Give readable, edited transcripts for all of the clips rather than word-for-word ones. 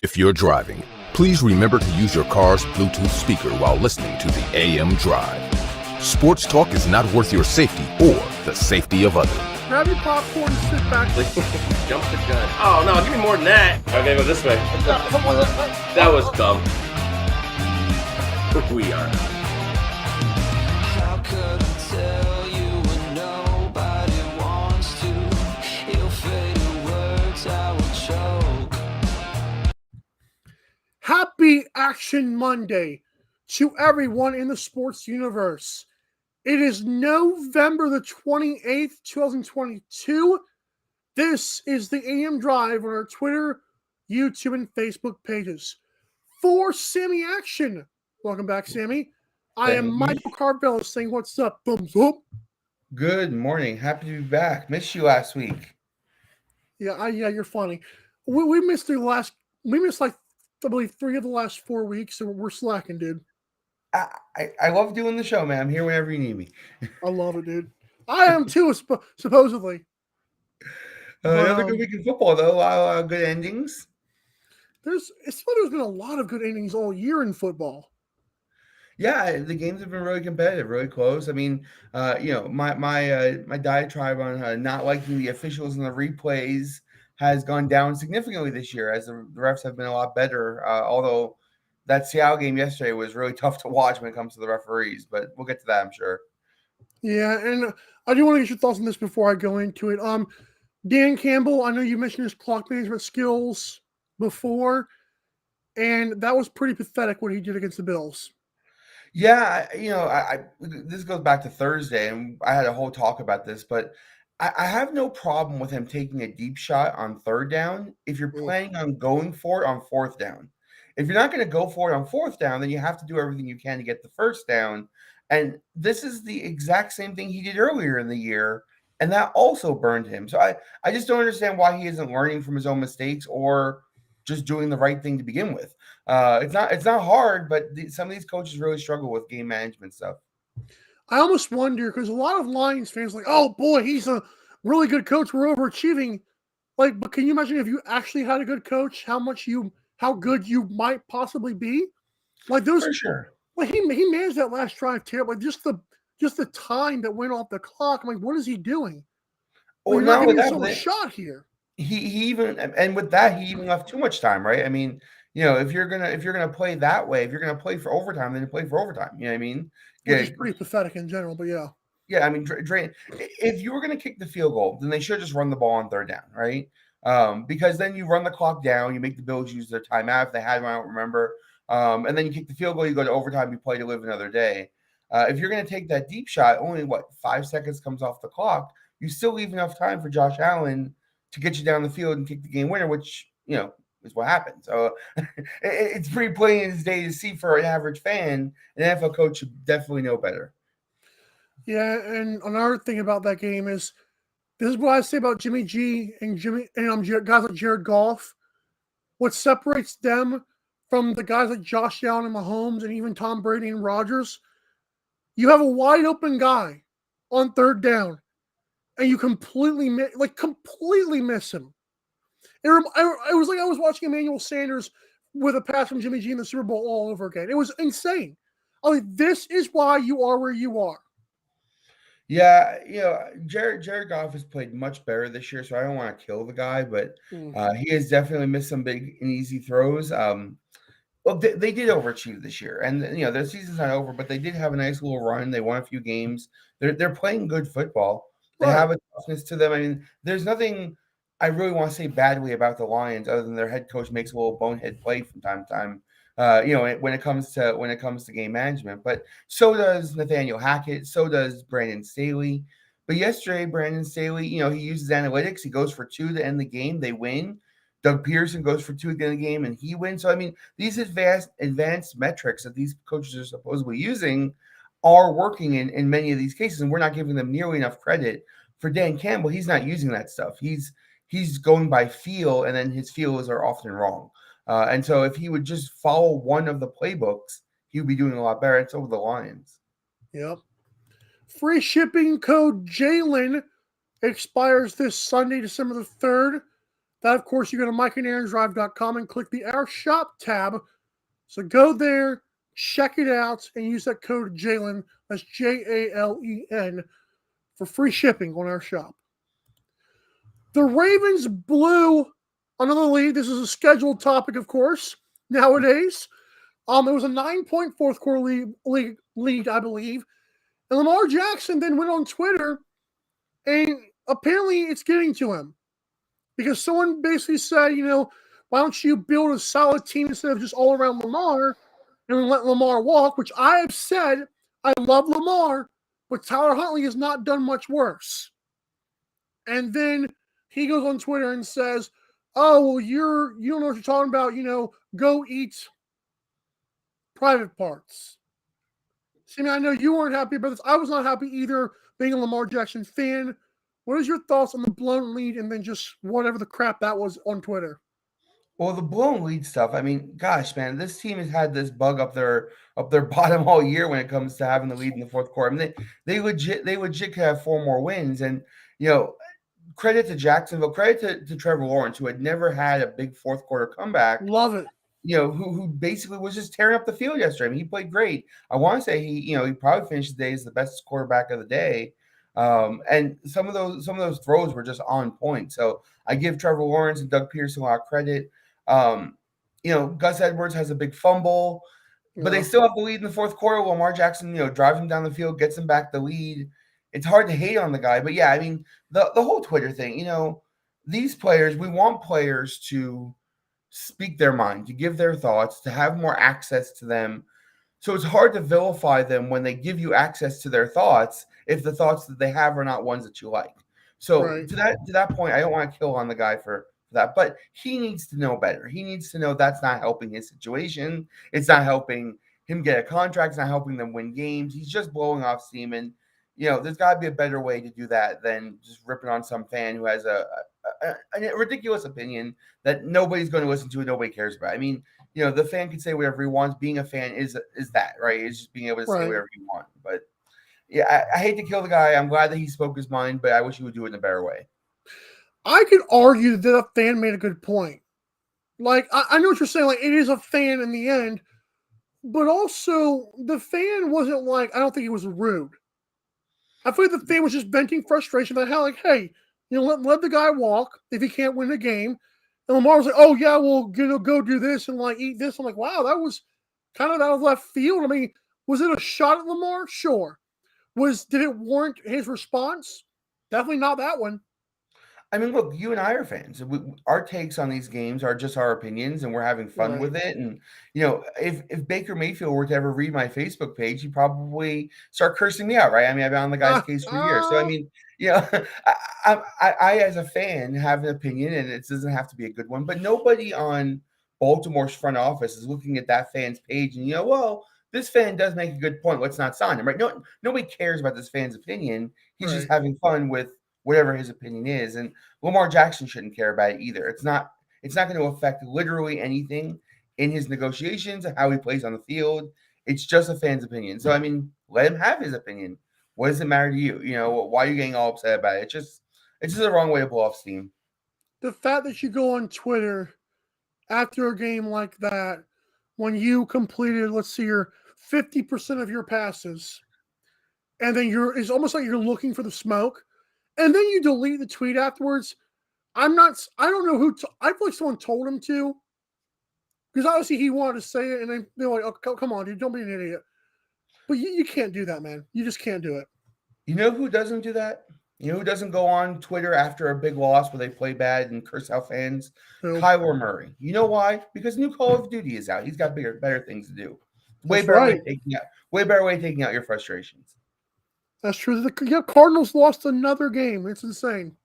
If you're driving, please remember to use your car's Bluetooth speaker while listening to the AM Drive. Sports talk is not worth your safety or the safety of others. Grab your popcorn and sit back. Jump the gun. Oh, no, give me more than that. Okay, go this way. That was dumb. We are. How could I tell you when nobody wants to? Ill-fated words I will choke. Happy Action Monday to everyone in the sports universe. It is November the 28th, 2022. This is the AM Drive on our Twitter, YouTube, and Facebook pages. For Sammy Action, welcome back, Sammy. I am Michael Carvello saying what's up, thumbs up. Good morning. Happy to be back. Missed you last week. Yeah, you're funny. We missed like I believe 3 of the last 4 weeks, so we're slacking, dude. I love doing the show, man. I'm here whenever you need me. I love it, dude. I am too, supposedly. Another good week in football, though. A lot of good endings. There's been a lot of good endings all year in football. Yeah, the games have been really competitive, really close. I mean, my diatribe on not liking the officials and the replays has gone down significantly this year, as the refs have been a lot better. Although that Seattle game yesterday was really tough to watch when it comes to the referees, but we'll get to that, I'm sure. Yeah, and I do want to get your thoughts on this before I go into it. Dan Campbell, I know you mentioned his clock management skills before, and that was pretty pathetic what he did against the Bills. Yeah, I this goes back to Thursday, and I had a whole talk about this, but I have no problem with him taking a deep shot on third down if you're planning on going for it on fourth down. If you're not going to go for it on fourth down, then you have to do everything you can to get the first down. And this is the exact same thing he did earlier in the year, and that also burned him. So I just don't understand why he isn't learning from his own mistakes or just doing the right thing to begin with. It's not hard, but some of these coaches really struggle with game management stuff. I almost wonder, because a lot of Lions fans are like, oh boy, he's a really good coach, we're overachieving. Like, but can you imagine if you actually had a good coach, how good you might possibly be? Like those, for sure. Like he managed that last drive terribly. Just the time that went off the clock. I'm like, what is he doing? Oh, you're not giving yourself a shot here. He even, and with that, he even left too much time, right? I mean, if you're gonna play that way, if you're gonna play for overtime, then you play for overtime. You know what I mean? Which is pretty pathetic in general, but yeah. Yeah, I mean, if you were going to kick the field goal, then they should just run the ball on third down, right? Because then you run the clock down, you make the Bills use their timeout if they had one, I don't remember. And then you kick the field goal, you go to overtime, you play to live another day. If you're going to take that deep shot, only 5 seconds comes off the clock, you still leave enough time for Josh Allen to get you down the field and kick the game winner, which, is what happened. So it's pretty plain as day to see for an average fan. An NFL coach should definitely know better. Yeah, and another thing about that game is, this is what I say about Jimmy G and guys like Jared Goff. What separates them from the guys like Josh Allen and Mahomes and even Tom Brady and Rodgers, you have a wide open guy on third down, and you completely miss him. It was like I was watching Emmanuel Sanders with a pass from Jimmy G in the Super Bowl all over again. It was insane. I mean, this is why you are where you are. Yeah, Jared Goff has played much better this year, so I don't want to kill the guy, but he has definitely missed some big and easy throws. Well, they did overachieve this year, and their season's not over, but they did have a nice little run. They won a few games. They're playing good football. They have a toughness to them. I mean, there's nothing I really want to say badly about the Lions, other than their head coach makes a little bonehead play from time to time. When it comes to game management, but so does Nathaniel Hackett, so does Brandon Staley. But yesterday, Brandon Staley, he uses analytics. He goes for 2 to end the game. They win. Doug Peterson goes for 2 at the end of the game, and he wins. So, I mean, these advanced metrics that these coaches are supposedly using are working in many of these cases, and we're not giving them nearly enough credit. For Dan Campbell, he's not using that stuff. He's going by feel, and then his feels are often wrong. And so if he would just follow one of the playbooks, he would be doing a lot better. And so would the Lions. Yep. Free shipping code Jalen It expires this Sunday, December the 3rd. That, of course, you go to mikeandaaronsdrive.com and click the Our Shop tab. So go there, check it out, and use that code Jalen, that's Jalen, for free shipping on our shop. The Ravens blew another lead. This is a scheduled topic, of course, nowadays. It was a 9-point fourth quarter lead, I believe. And Lamar Jackson then went on Twitter, and apparently it's getting to him. Because someone basically said, why don't you build a solid team instead of just all around Lamar and let Lamar walk, which I have said I love Lamar, but Tyler Huntley has not done much worse. And then he goes on Twitter and says, oh, well, you don't know what you're talking about, go eat private parts. See, I know you weren't happy about this. I was not happy either, being a Lamar Jackson fan. What is your thoughts on the blown lead and then just whatever the crap that was on Twitter? Well, the blown lead stuff. I mean, gosh, man, this team has had this bug up their bottom all year when it comes to having the lead in the fourth quarter. I mean, they legit could have 4 more wins, and credit to Jacksonville, credit to Trevor Lawrence, who had never had a big fourth quarter comeback. Love it. Who basically was just tearing up the field yesterday. I mean, he played great. I want to say he probably finished the day as the best quarterback of the day. And some of those throws were just on point. So I give Trevor Lawrence and Doug Peterson a lot of credit. Gus Edwards has a big fumble, but they still have the lead in the fourth quarter. Lamar Jackson, drives him down the field, gets him back the lead. It's hard to hate on the guy, but yeah, I mean, the whole Twitter thing, these players, we want players to speak their mind, to give their thoughts, to have more access to them. So it's hard to vilify them when they give you access to their thoughts if the thoughts that they have are not ones that you like. So right. to that point, I don't want to kill on the guy for that, but he needs to know better. He needs to know that's not helping his situation. It's not helping him get a contract. It's not helping them win games. He's just blowing off steam, and there's got to be a better way to do that than just ripping on some fan who has a ridiculous opinion that nobody's going to listen to and nobody cares about. I mean, the fan can say whatever he wants. Being a fan is that, right? It's just being able to say whatever you want. But yeah, I hate to kill the guy. I'm glad that he spoke his mind, but I wish he would do it in a better way. I could argue that a fan made a good point. Like, I know what you're saying. Like, it is a fan in the end, but also the fan wasn't like, I don't think he was rude. I feel like the fan was just venting frustration about how, like, hey, let the guy walk if he can't win the game. And Lamar was like, oh, yeah, well, go do this and, like, eat this. I'm like, wow, that was kind of out of left field. I mean, was it a shot at Lamar? Sure. Did it warrant his response? Definitely not that one. I mean, look, you and I are fans. Our takes on these games are just our opinions, and we're having fun with it. And, if Baker Mayfield were to ever read my Facebook page, he'd probably start cursing me out, right? I mean, I've been on the guy's case for years. So, I mean, I, as a fan, have an opinion, and it doesn't have to be a good one. But nobody on Baltimore's front office is looking at that fan's page and, well, this fan does make a good point. Let's not sign him, right? Nobody cares about this fan's opinion. He's just having fun with whatever his opinion is. And Lamar Jackson shouldn't care about it either. It's not going to affect literally anything in his negotiations or how he plays on the field. It's just a fan's opinion. So, I mean, let him have his opinion. What does it matter to you? Why are you getting all upset about it? It's just the wrong way to blow off steam. The fact that you go on Twitter after a game like that, when you completed, let's see, your 50% of your passes, and then it's almost like you're looking for the smoke. And then you delete the tweet afterwards. I don't know who, I feel like someone told him to. Because obviously he wanted to say it, and then they're like, oh, come on, dude, don't be an idiot. But you can't do that, man. You just can't do it. You know who doesn't do that? You know who doesn't go on Twitter after a big loss where they play bad and curse out fans? Who? Kyler Murray. You know why? Because new Call of Duty is out. He's got better things to do. Way That's better right. way better way of taking out your frustrations. That's true. The Cardinals lost another game. It's insane.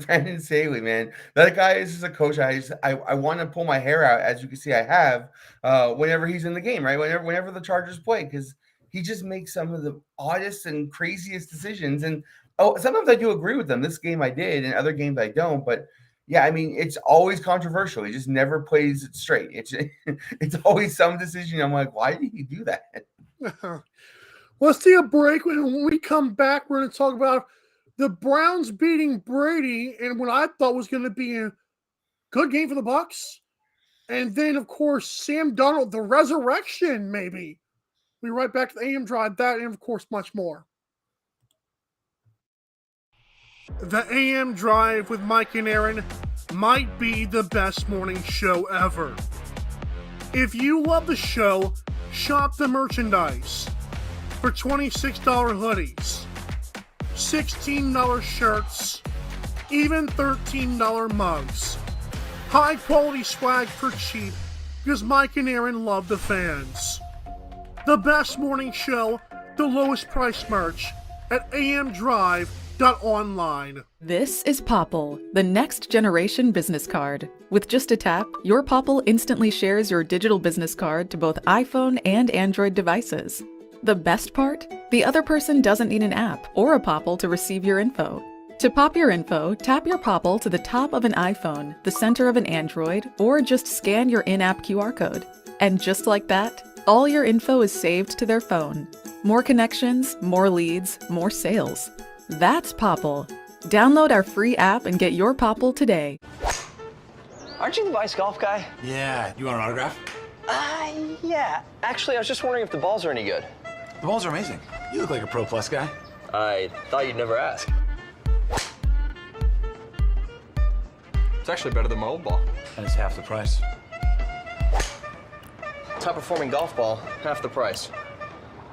Brandon Staley, man, that guy is just a coach. I want to pull my hair out, as you can see, I have. Whenever he's in the game, right? Whenever the Chargers play, because he just makes some of the oddest and craziest decisions. And sometimes I do agree with them. This game I did, and other games I don't. But yeah, I mean, it's always controversial. He just never plays it straight. It's always some decision. I'm like, why did he do that? Let's take a break. When we come back, we're going to talk about the Browns beating Brady and what I thought was going to be a good game for the Bucks. And then, of course, Sam Darnold, the resurrection, maybe. We'll be right back to the AM Drive, that and, of course, much more. The AM Drive with Mike and Aaron might be the best morning show ever. If you love the show, shop the merchandise for $26 hoodies, $16 shirts, even $13 mugs. High quality swag for cheap because Mike and Aaron love the fans. The best morning show, the lowest price merch at amdrive.online. This is Popple, the next generation business card. With just a tap, your Popple instantly shares your digital business card to both iPhone and Android devices. The best part? The other person doesn't need an app or a Popple to receive your info. To pop your info, tap your Popple to the top of an iPhone, the center of an Android, or just scan your in-app QR code. And just like that, all your info is saved to their phone. More connections, more leads, more sales. That's Popple. Download our free app and get your Popple today. Aren't you the Vice Golf guy? Yeah. You want an autograph? Yeah. Actually, I was just wondering if the balls are any good. The balls are amazing. You look like a Pro Plus guy. I thought you'd never ask. It's actually better than my old ball. And it's half the price. Top performing golf ball, half the price.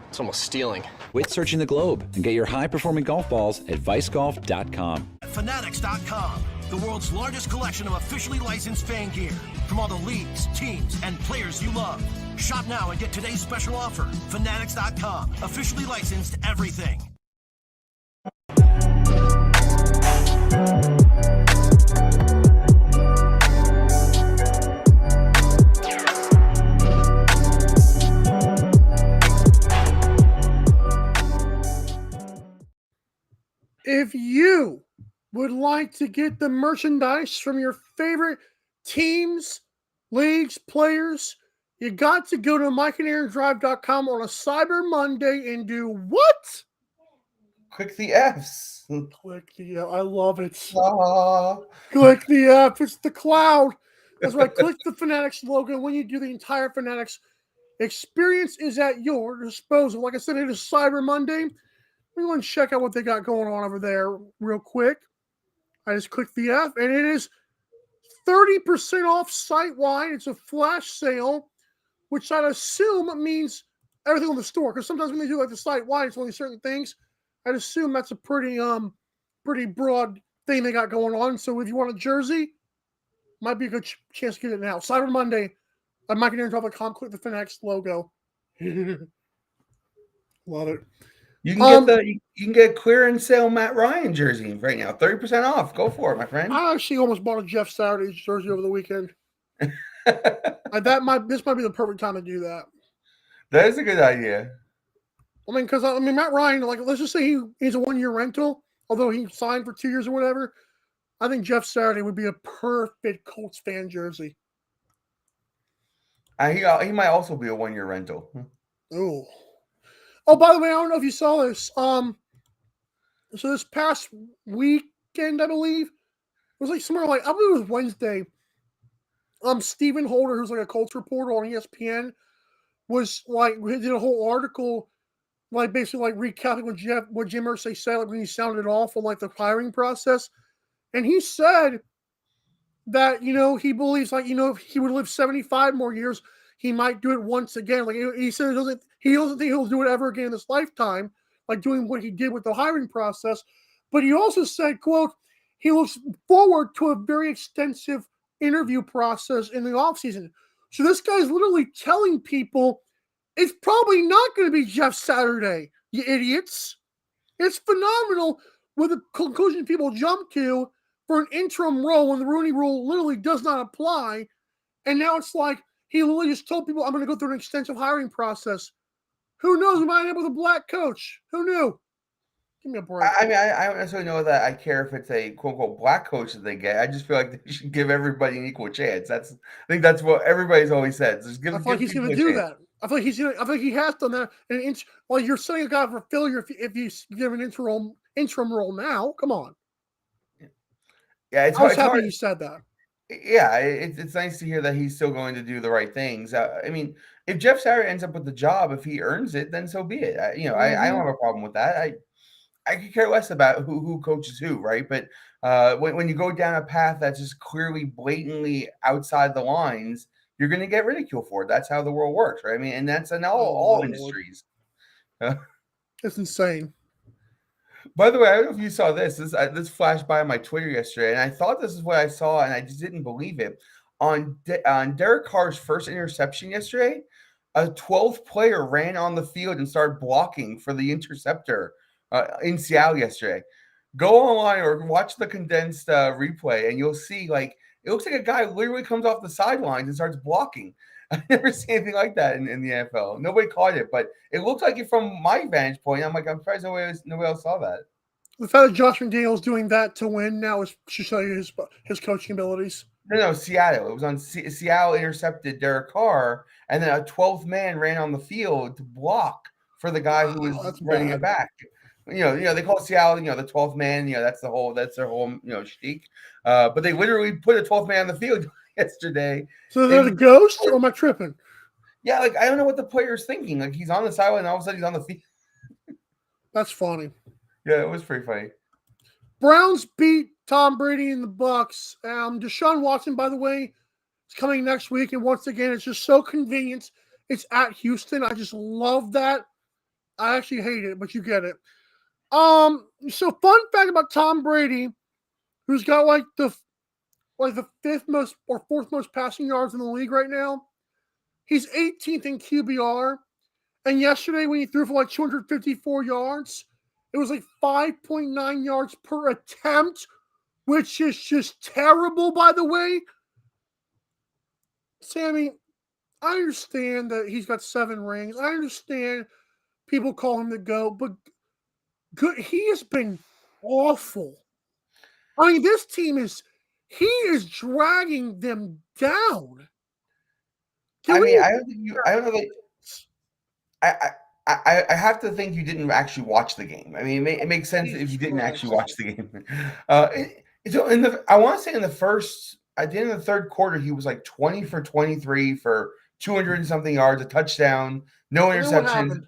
It's almost stealing. Quit searching the globe and get your high-performing golf balls at vicegolf.com. Fanatics.com, the world's largest collection of officially licensed fan gear from all the leagues, teams, and players you love. Shop now and get today's special offer. Fanatics.com, officially licensed everything. If you would like to get the merchandise from your favorite teams, leagues, players, you got to go to mikeandaarondrive.com on a Cyber Monday and do what? Click the Fs. Click the F. I love it. Ah. Click the F. It's the cloud. That's right. Click the Fanatics logo. When you do, the entire Fanatics experience is at your disposal. Like I said, it is Cyber Monday. We want to check out what they got going on over there real quick. I just clicked the F, and it is 30% off site-wide. It's a flash sale, which I'd assume means everything on the store. Because sometimes when they do like the site-wide, it's only certain things. I'd assume that's a pretty broad thing they got going on. So if you want a jersey, might be a good chance to get it now. Cyber Monday at mikeandaarondrive.com. Click the Fanatics logo. Love it. You can get clearance sale Matt Ryan jersey right now, 30% off. Go for it, my friend. I actually almost bought a Jeff Saturday jersey over the weekend. This might be the perfect time to do that. That is a good idea. I mean, because Matt Ryan, like, let's just say he's a 1-year rental, although he signed for 2 years or whatever. I think Jeff Saturday would be a perfect Colts fan jersey. He might also be a 1-year rental. Ooh. Oh, by the way, I don't know if you saw this. So this past weekend, I believe, it was like somewhere like, I believe it was Wednesday. Stephen Holder, who's like a Colts reporter on ESPN, was like, he did a whole article, like basically like recapping what Jim Irsay said, like when he sounded off on like the hiring process. And he said that, he believes like, if he would live 75 more years, he might do it once again. Like he said, he doesn't think he'll do it ever again in this lifetime, like doing what he did with the hiring process. But he also said, quote, he looks forward to a very extensive interview process in the offseason. So this guy's literally telling people it's probably not going to be Jeff Saturday, you idiots. It's phenomenal with the conclusion people jump to for an interim role when the Rooney Rule literally does not apply. And now it's like he literally just told people, I'm going to go through an extensive hiring process. Who knows? We might end up with a black coach. Who knew? Give me a break. I mean, I don't necessarily know that I care if it's a quote-unquote black coach that they get. I just feel like they should give everybody an equal chance. I think that's what everybody's always said. Just give, I feel like he's going to do that. I feel like he has done that. And well, you're setting a guy for failure if you give an interim role now. Come on. Yeah, I was it's happy hard. you said that. Yeah, it's nice to hear that he's still going to do the right things. I mean, if Jeff Saturday ends up with the job, if he earns it, then so be it. I don't have a problem with that. I could care less about who coaches who, right? But when you go down a path that's just clearly, blatantly outside the lines, you're going to get ridiculed for it. That's how the world works, right? I mean, and that's in all industries. It's insane. By the way, I don't know if you saw this. This flashed by my Twitter yesterday, and I thought this is what I saw, and I just didn't believe it. On Derek Carr's first interception yesterday, a 12th player ran on the field and started blocking for the interceptor in Seattle yesterday. Go online or watch the condensed replay, and you'll see it looks like a guy literally comes off the sidelines and starts blocking. I've never seen anything like that in the NFL. Nobody caught it, but it looked like it from my vantage point. I'm surprised nobody else saw that. The fact that Josh McDaniels doing that to win now should show you his coaching abilities. No, Seattle. It was on Seattle intercepted Derek Carr, and then a 12th man ran on the field to block for the guy who was running it back. They call Seattle, the 12th man. That's their whole shtick. But they literally put a 12th man on the field yesterday. So they're the ghost, or am I tripping? Yeah, I don't know what the player's thinking. He's on the sideline, and all of a sudden he's on the field. That's funny. Yeah, it was pretty funny. Browns beat Tom Brady and the Bucks. Deshaun Watson, by the way, is coming next week, and once again, it's just so convenient. It's at Houston. I just love that. I actually hate it, but you get it. So fun fact about Tom Brady, who's got the fifth most or fourth most passing yards in the league right now. He's 18th in QBR, and yesterday when he threw for 254 yards, it was 5.9 yards per attempt, which is just terrible, by the way. Sammy, I understand that he's got 7 rings. I understand people call him the GOAT, but he has been awful. I mean, this team he is dragging them down. I don't know. I have to think you didn't actually watch the game. I mean, it makes sense if you didn't actually watch the game. I want to say at the end of the third quarter, he was 20 for 23 for 200 and something yards, a touchdown, no interceptions,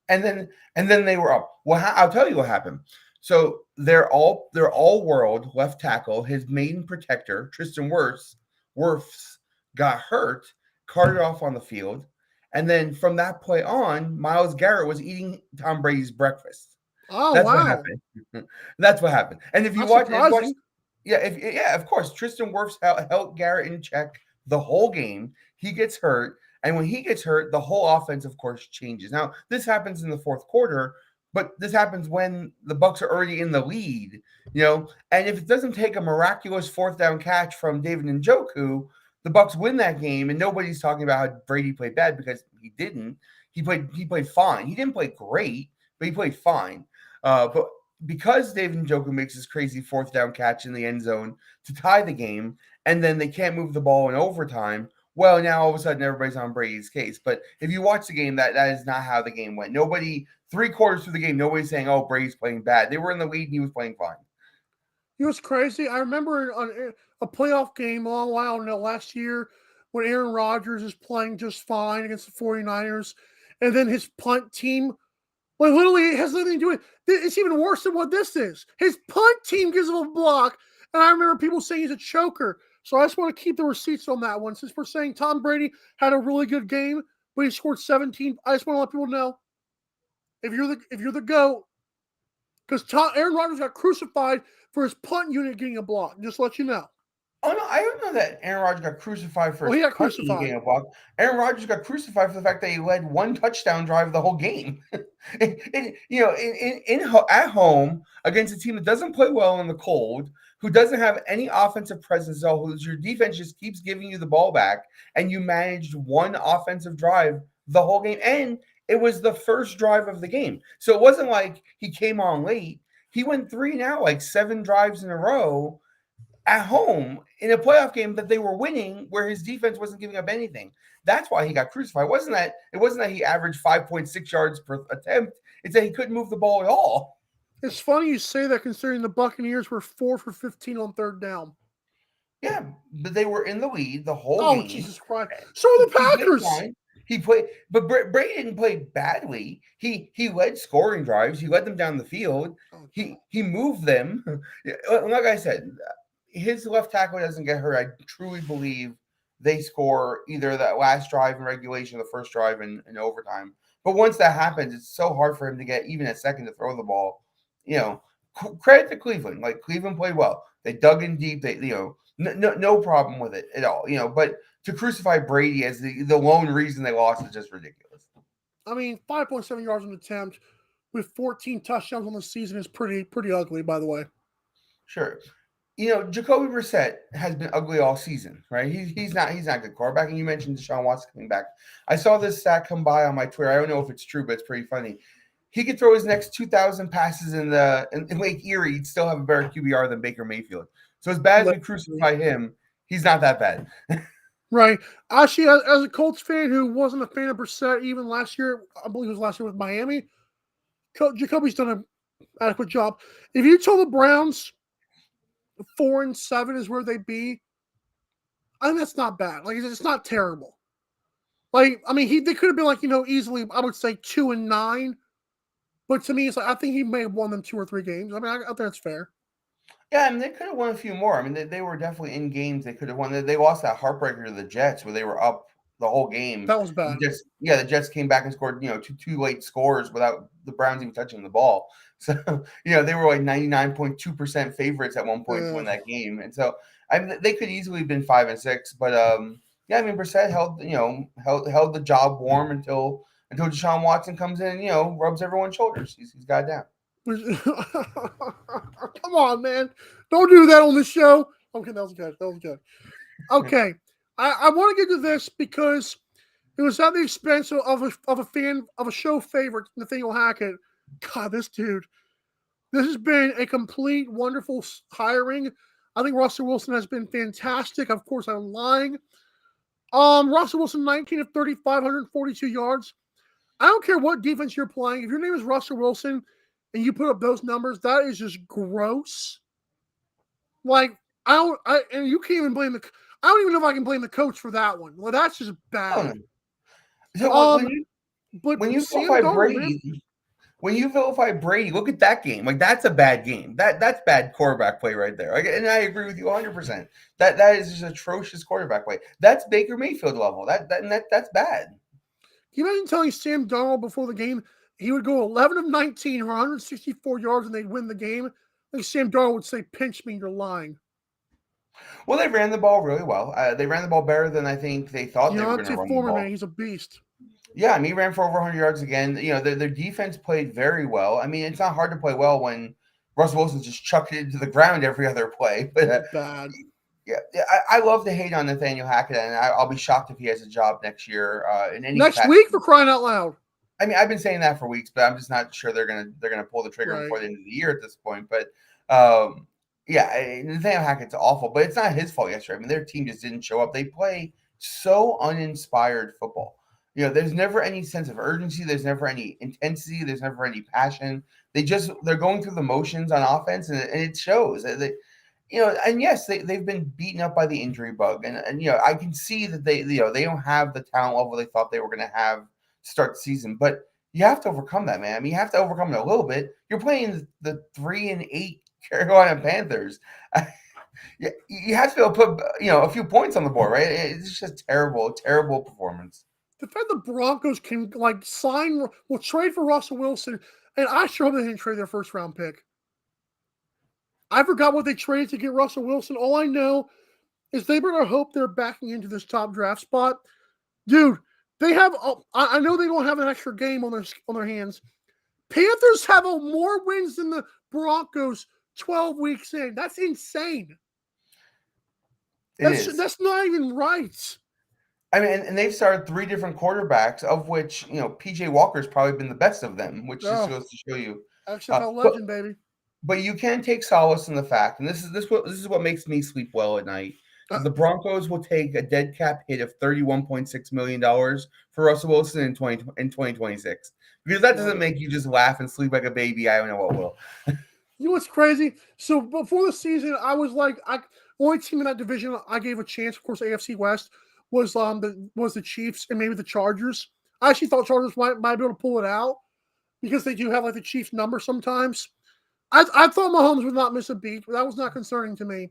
and then they were up. Well, I'll tell you what happened. So their all-world left tackle, his main protector, Tristan Wirfs, got hurt, carted off on the field. And then from that play on, Myles Garrett was eating Tom Brady's breakfast. Oh, That's wow. what happened. That's what happened. And if you watch, of course, Tristan Wirfs held Garrett in check the whole game. He gets hurt. And when he gets hurt, the whole offense, of course, changes. Now, this happens in the fourth quarter, but this happens when the Bucs are already in the lead, And if it doesn't take a miraculous fourth down catch from David Njoku, the Bucs win that game, and nobody's talking about how Brady played bad because he didn't. He played fine. He didn't play great, but he played fine. But because David Njoku makes this crazy fourth down catch in the end zone to tie the game, and then they can't move the ball in overtime, well, now all of a sudden everybody's on Brady's case. But if you watch the game, that is not how the game went. Nobody, 3 quarters through the game, nobody's saying, oh, Brady's playing bad. They were in the lead, and he was playing fine. It was crazy. I remember on a playoff game a long while ago last year when Aaron Rodgers is playing just fine against the 49ers, and then his punt team, literally it has nothing to do with it. It's even worse than what this is. His punt team gives him a block, and I remember people saying he's a choker. So I just want to keep the receipts on that one. Since we're saying Tom Brady had a really good game, but he scored 17, I just want to let people know if you're the GOAT, because Aaron Rodgers got crucified for his punt unit getting a block. Just to let you know. Oh, no, I don't know that Aaron Rodgers got crucified for he his got crucified. Getting a block. Aaron Rodgers got crucified for the fact that he led 1 touchdown drive the whole game. At home against a team that doesn't play well in the cold, who doesn't have any offensive presence at all, whose your defense just keeps giving you the ball back, and you managed 1 offensive drive the whole game. And it was the first drive of the game. So it wasn't like he came on late. He went 3 now, 7 drives in a row. at home in a playoff game that they were winning, where his defense wasn't giving up anything. That's why he got crucified. It wasn't that he averaged 5.6 yards per attempt. It's that he couldn't move the ball at all. It's funny you say that considering the Buccaneers were 4 for 15 on third down. Yeah, but they were in the lead the whole game. Oh, Jesus Christ. So are the Packers. He played, but Brady didn't play badly. He led scoring drives. He led them down the field. He moved them. Like I said, his left tackle doesn't get hurt. I truly believe they score either that last drive in regulation, or the first drive in overtime. But once that happens, it's so hard for him to get even a second to throw the ball. Credit to Cleveland. Like, Cleveland played well. They dug in deep. They no problem with it at all. But to crucify Brady as the lone reason they lost is just ridiculous. I mean, 5.7 yards an attempt with 14 touchdowns on the season is pretty ugly, by the way. Sure. Jacoby Brissett has been ugly all season, right? He's not a good quarterback. And you mentioned Deshaun Watson coming back. I saw this stat come by on my Twitter. I don't know if it's true, but it's pretty funny. He could throw his next 2,000 passes in Lake Erie. He'd still have a better QBR than Baker Mayfield. So as bad as we crucify him, he's not that bad. Right. Actually, as a Colts fan who wasn't a fan of Brissett even last year, I believe it was last year with Miami, Jacoby's done an adequate job. If you told the Browns 4-7 is where they'd be, I think that's not bad. Like, it's not terrible. Like, I mean, they could have been easily, I would say 2-9. But to me, it's like, I think he may have won them 2 or 3 games. I mean, I think that's fair. Yeah, I mean, they could have won a few more. I mean, they were definitely in games they could have won. They lost that heartbreaker to the Jets where they were up the whole game. That was bad. The Jets came back and scored, two late scores without the Browns even touching the ball. So, they were like 99.2% favorites at one point to win that game. And so, I mean, they could easily have been 5-6. But, yeah, I mean, Brissett held the job warm until Deshaun Watson comes in and, rubs everyone's shoulders. He's got it down. Come on, man. Don't do that on the show. Okay, that was good. Okay. I want to get to this because it was at the expense of a fan of a show favorite, Nathaniel Hackett. God, this dude. This has been a complete wonderful hiring. I think Russell Wilson has been fantastic. Of course, I'm lying. Russell Wilson, 19 of 35, 142 yards. I don't care what defense you're playing. If your name is Russell Wilson and you put up those numbers, that is just gross. Like, and you can't even blame I don't even know if I can blame the coach for that one. Well, that's just bad. So when you vilify Brady, look at that game. Like, that's a bad game. That's bad quarterback play right there. And I agree with you 100%. That is just atrocious quarterback play. That's Baker Mayfield level. That's bad. Can you imagine telling Sam Darnold before the game he would go 11 of 19 or 164 yards and they'd win the game? I think Sam Darnold would say, "Pinch me, you're lying." Well, they ran the ball really well. They ran the ball better than I think they thought they were going to run the ball. Man, he's a beast. Yeah, I mean, he ran for over 100 yards again. Their defense played very well. I mean, it's not hard to play well when Russell Wilson just chucked it into the ground every other play. But bad. Yeah, I love to hate on Nathaniel Hackett, and I'll be shocked if he has a job next year. Next week, for crying out loud. I mean, I've been saying that for weeks, but I'm just not sure they're gonna pull the trigger before the end of the year at this point. But yeah, Nathaniel Hackett's awful, but it's not his fault yesterday. I mean, their team just didn't show up. They play so uninspired football. There's never any sense of urgency. There's never any intensity. There's never any passion. They're going through the motions on offense, and it shows. And yes, they've been beaten up by the injury bug, and I can see that they don't have the talent level they thought they were going to have to start the season, but you have to overcome that, man. I mean, you have to overcome it a little bit. You're playing the 3-8 Carolina Panthers. You have to be able to put a few points on the board, right? It's just terrible performance. The fact the Broncos can trade for Russell Wilson, and I sure hope they didn't trade their first round pick. I forgot what they traded to get Russell Wilson. All I know is they better hope they're backing into this top draft spot. Dude, they have I know they don't have an extra game on their hands. Panthers have more wins than the Broncos 12 weeks in. That's insane. That's not even right. I mean, and they've started 3 different quarterbacks, of which, PJ Walker's probably been the best of them, which just goes to show you. XFL legend, baby. But you can take solace in the fact, and this is what makes me sleep well at night. The Broncos will take a dead cap hit of $31.6 million for Russell Wilson in 2026. Because that doesn't make you just laugh and sleep like a baby. I don't know what will. You know what's crazy? So before the season, I was like, only team in that division I gave a chance, of course, AFC West was the Chiefs and maybe the Chargers. I actually thought Chargers might be able to pull it out because they do have like the Chiefs number sometimes. I thought Mahomes would not miss a beat, but that was not concerning to me.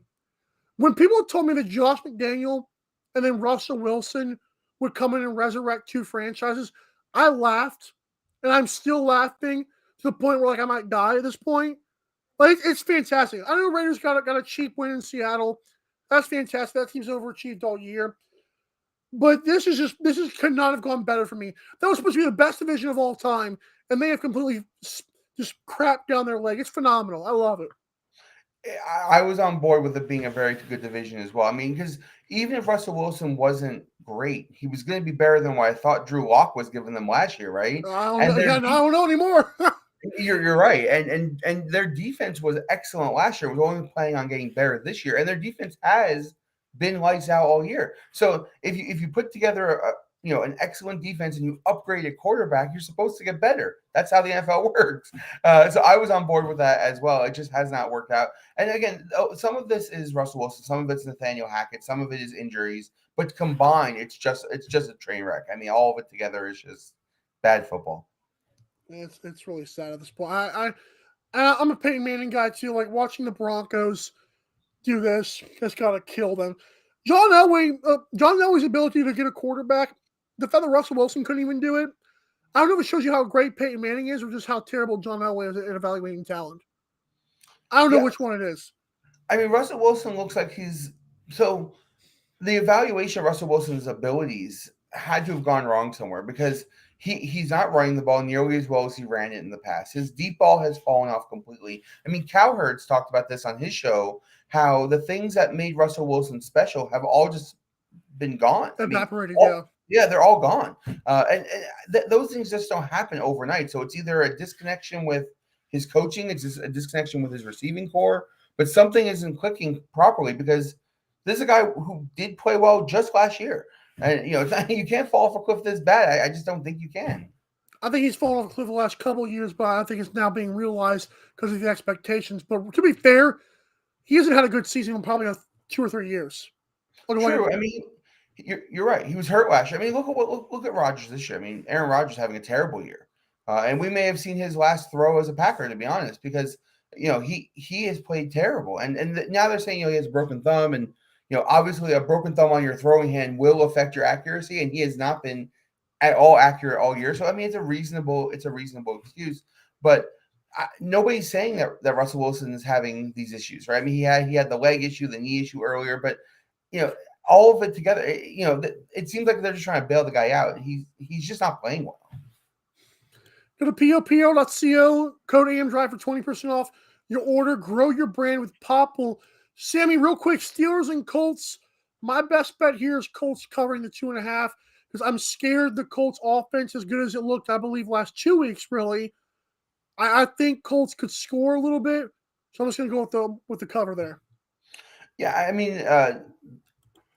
When people told me that Josh McDaniel and then Russell Wilson would come in and resurrect two franchises, I laughed, and I'm still laughing to the point where like I might die at this point. Like it's fantastic. I know Raiders got a cheap win in Seattle. That's fantastic. That team's overachieved all year. But this could not have gone better for me. That was supposed to be the best division of all time, and they have completely just crapped down their leg. It's phenomenal. I love it. I was on board with it being a very good division as well. I mean, because even if Russell Wilson wasn't great, he was going to be better than what I thought Drew Lock was giving them last year, right? I don't know anymore. You're right, and their defense was excellent last year. Was only planning on getting better this year, and their defense has been lights out all year. So if you put together an excellent defense and you upgrade a quarterback, you're supposed to get better. That's how the NFL works. So I was on board with that as well. It just has not worked out. And again, some of this is Russell Wilson, some of it's Nathaniel Hackett, some of it is injuries, but combined, it's just a train wreck. I mean, all of it together is just bad football. It's really sad at this point. I'm a Peyton Manning guy too. Like watching the Broncos do this has got to kill them. John Elway's ability to get a quarterback, the fact that Russell Wilson couldn't even do it. I don't know if it shows you how great Peyton Manning is or just how terrible John Elway is at evaluating talent. I don't know which one it is. I mean, Russell Wilson looks like the evaluation of Russell Wilson's abilities had to have gone wrong somewhere because he's not running the ball nearly as well as he ran it in the past. His deep ball has fallen off completely. I mean, Cowherd's talked about this on his show, how the things that made Russell Wilson special have all just been gone. Evaporated, Yeah, they're all gone. Those things just don't happen overnight. So it's either a disconnection with his coaching, it's just a disconnection with his receiving core, but something isn't clicking properly because this is a guy who did play well just last year. And, you can't fall off a cliff this bad. I just don't think you can. I think he's fallen off a cliff the last couple of years, but I think it's now being realized because of the expectations. But to be fair, he hasn't had a good season in probably 2 or 3 years. True. I mean, you're right. He was hurt last year. I mean, look at Rodgers this year. I mean, Aaron Rodgers having a terrible year. And we may have seen his last throw as a Packer, to be honest, because, he has played terrible. And now they're saying, he has a broken thumb and, obviously a broken thumb on your throwing hand will affect your accuracy, and he has not been at all accurate all year. So I mean, it's a reasonable excuse, but nobody's saying that Russell Wilson is having these issues, right? I mean, he had the leg issue, the knee issue earlier, but all of it together, it seems like they're just trying to bail the guy out. He's just not playing well. Go to popo.co, code AMDrive for 20% off your order. Grow your brand with Popple. Sammy, real quick, Steelers and Colts. My best bet here is Colts covering the 2.5 because I'm scared the Colts offense, as good as it looked, I believe, last 2 weeks, really. I think Colts could score a little bit, so I'm just going to go with the cover there. Yeah, I mean,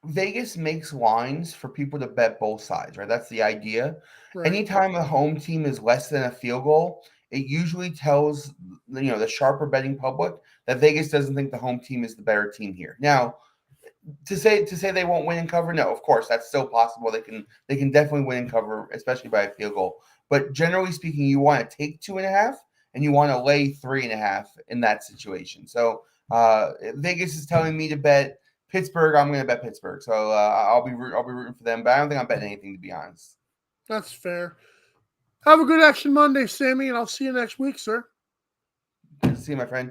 Vegas makes lines for people to bet both sides, right? That's the idea. Right. Anytime a home team is less than a field goal, it usually tells the sharper betting public that Vegas doesn't think the home team is the better team here. Now, to say they won't win and cover, no, of course that's still possible. They can definitely win and cover, especially by a field goal. But generally speaking, you want to take 2.5 and you want to lay 3.5 in that situation. So Vegas is telling me to bet Pittsburgh. I'm going to bet Pittsburgh. So I'll be rooting for them, but I don't think I'm betting anything, to be honest. That's fair. Have a good Action Monday, Sammy, and I'll see you next week, sir. Good to see you, my friend.